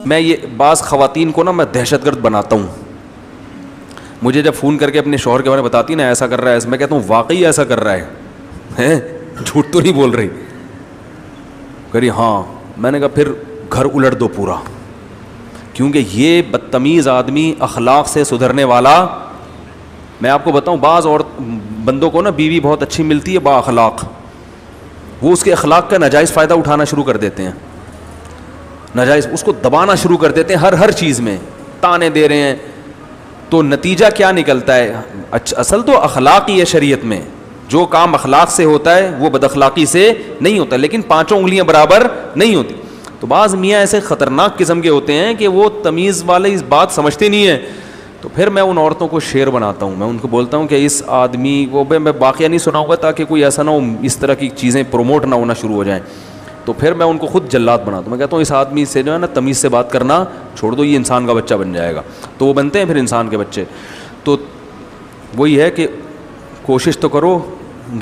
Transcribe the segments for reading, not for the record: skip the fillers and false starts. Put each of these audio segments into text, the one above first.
میں یہ بعض خواتین کو نا میں دہشت گرد بناتا ہوں. مجھے جب فون کر کے اپنے شوہر کے بارے میں بتاتی نا ایسا کر رہا ہے, میں کہتا ہوں واقعی ایسا کر رہا ہے, جھوٹ تو نہیں بول رہی. کہی ہاں. میں نے کہا پھر گھر الٹ دو پورا, کیونکہ یہ بدتمیز آدمی اخلاق سے سدھرنے والا. میں آپ کو بتاؤں بعض اور بندوں کو نا بیوی بہت اچھی ملتی ہے با اخلاق, وہ اس کے اخلاق کا ناجائز فائدہ اٹھانا شروع کر دیتے ہیں, ناجائز اس کو دبانا شروع کر دیتے ہیں, ہر چیز میں تانے دے رہے ہیں. تو نتیجہ کیا نکلتا ہے؟ اصل تو اخلاق ہی ہے شریعت میں, جو کام اخلاق سے ہوتا ہے وہ بد اخلاقی سے نہیں ہوتا, لیکن پانچوں انگلیاں برابر نہیں ہوتی. تو بعض میاں ایسے خطرناک قسم کے ہوتے ہیں کہ وہ تمیز والے اس بات سمجھتے نہیں ہیں. تو پھر میں ان عورتوں کو شیر بناتا ہوں, میں ان کو بولتا ہوں کہ اس آدمی کو میں واقعہ نہیں سناؤں گا تاکہ کوئی ایسا نہ ہو اس طرح کی چیزیں پروموٹ نہ ہونا شروع ہو جائیں. تو پھر میں ان کو خود جلاد بناتا ہوں. میں کہتا ہوں اس آدمی سے جو ہے نا تمیز سے بات کرنا چھوڑ دو, یہ انسان کا بچہ بن جائے گا. تو وہ بنتے ہیں پھر انسان کے بچے. تو وہی ہے کہ کوشش تو کرو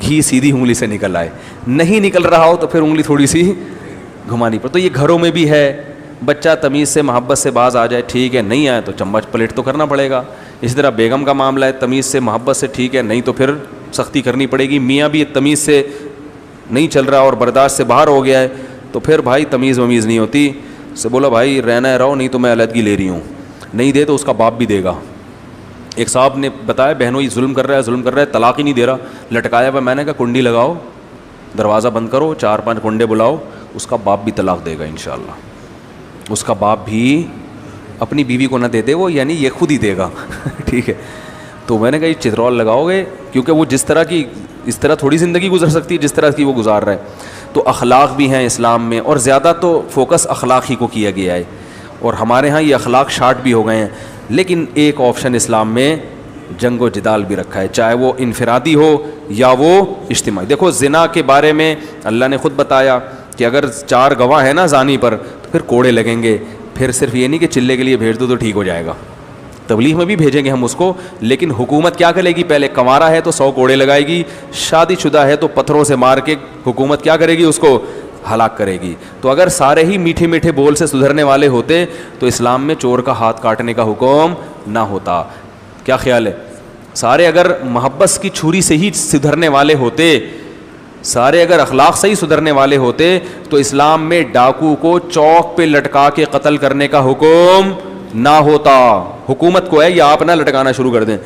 گھی سیدھی انگلی سے نکل آئے, نہیں نکل رہا ہو تو پھر انگلی تھوڑی سی گھمانی پر. تو یہ گھروں میں بھی ہے, بچہ تمیز سے محبت سے باز آ جائے ٹھیک ہے, نہیں آئے تو چمچ پلیٹ تو کرنا پڑے گا. اسی طرح بیگم کا معاملہ ہے, تمیز سے محبت سے ٹھیک ہے, نہیں تو پھر سختی کرنی پڑے گی. میاں بھی تمیز سے نہیں چل رہا اور برداشت سے باہر ہو گیا ہے تو پھر بھائی تمیز ومیز نہیں ہوتی. سے بولا بھائی رہنا ہے رہو, نہیں تو میں علیحدگی لے رہی ہوں. نہیں دے تو اس کا باپ بھی دے گا. ایک صاحب نے بتایا بہنوں یہ ظلم کر رہا ہے, طلاق ہی نہیں دے رہا, لٹکایا ہوا. میں نے کہا کنڈی لگاؤ, دروازہ بند کرو, 4-5 کنڈے بلاؤ, اس کا باپ بھی طلاق دے گا انشاءاللہ. اس کا باپ بھی اپنی بیوی کو نہ دے دے وہ, یعنی یہ خود ہی دے گا. ٹھیک ہے. تو میں نے کہا یہ چترول لگاؤ گے, کیونکہ وہ اس طرح تھوڑی زندگی گزر سکتی ہے جس طرح کی وہ گزار رہا ہے. تو اخلاق بھی ہیں اسلام میں, اور زیادہ تو فوکس اخلاق ہی کو کیا گیا ہے, اور ہمارے ہاں یہ اخلاق شارٹ بھی ہو گئے ہیں. لیکن ایک آپشن اسلام میں جنگ و جدال بھی رکھا ہے, چاہے وہ انفرادی ہو یا وہ اجتماعی. دیکھو زنا کے بارے میں اللہ نے خود بتایا کہ اگر 4 گواہ ہیں نا زانی پر تو پھر کوڑے لگیں گے. پھر صرف یہ نہیں کہ چلے کے لیے بھیج دو تو ٹھیک ہو جائے گا, تبلیغ میں بھی بھیجیں گے ہم اس کو, لیکن حکومت کیا کرے گی؟ پہلے کنوارا ہے تو 100 کوڑے لگائے گی, شادی شدہ ہے تو پتھروں سے مار کے حکومت کیا کرے گی؟ اس کو ہلاک کرے گی. تو اگر سارے ہی میٹھے میٹھے بول سے سدھرنے والے ہوتے تو اسلام میں چور کا ہاتھ کاٹنے کا حکم نہ ہوتا. کیا خیال ہے؟ سارے اگر محبت کی چھری سے ہی سدھرنے والے ہوتے, سارے اگر اخلاق سے ہی سدھرنے والے ہوتے تو اسلام میں ڈاکو کو چوک پہ لٹکا کے قتل کرنے کا حکم نہ ہوتا. حکومت کو ہے یا آپ نہ لٹکانا شروع کر دیں.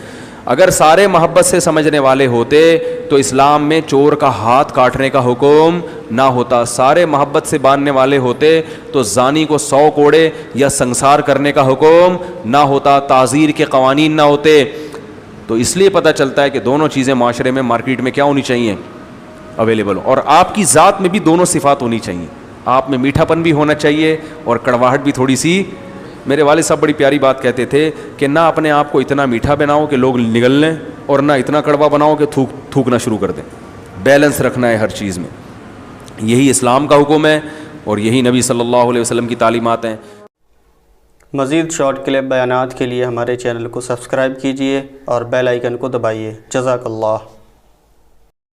اگر سارے محبت سے سمجھنے والے ہوتے تو اسلام میں چور کا ہاتھ کاٹنے کا حکم نہ ہوتا. سارے محبت سے باندھنے والے ہوتے تو زانی کو 100 کوڑے یا سنسار کرنے کا حکم نہ ہوتا, تعزیر کے قوانین نہ ہوتے. تو اس لیے پتہ چلتا ہے کہ دونوں چیزیں معاشرے میں, مارکیٹ میں کیا ہونی چاہیے؟ اویلیبل. اور آپ کی ذات میں بھی دونوں صفات ہونی چاہیے. آپ میں میٹھا پن بھی ہونا چاہیے اور کڑواہٹ بھی تھوڑی سی. میرے والد صاحب بڑی پیاری بات کہتے تھے کہ نہ اپنے آپ کو اتنا میٹھا بناؤ کہ لوگ نگل لیں, اور نہ اتنا کڑوا بناؤ کہ تھوکنا شروع کر دیں. بیلنس رکھنا ہے ہر چیز میں. یہی اسلام کا حکم ہے اور یہی نبی صلی اللہ علیہ وسلم کی تعلیمات ہیں. مزید شارٹ کلپ بیانات کے لیے ہمارے چینل کو سبسکرائب کیجیے اور بیل آئیکن کو دبائیے. جزاک اللہ.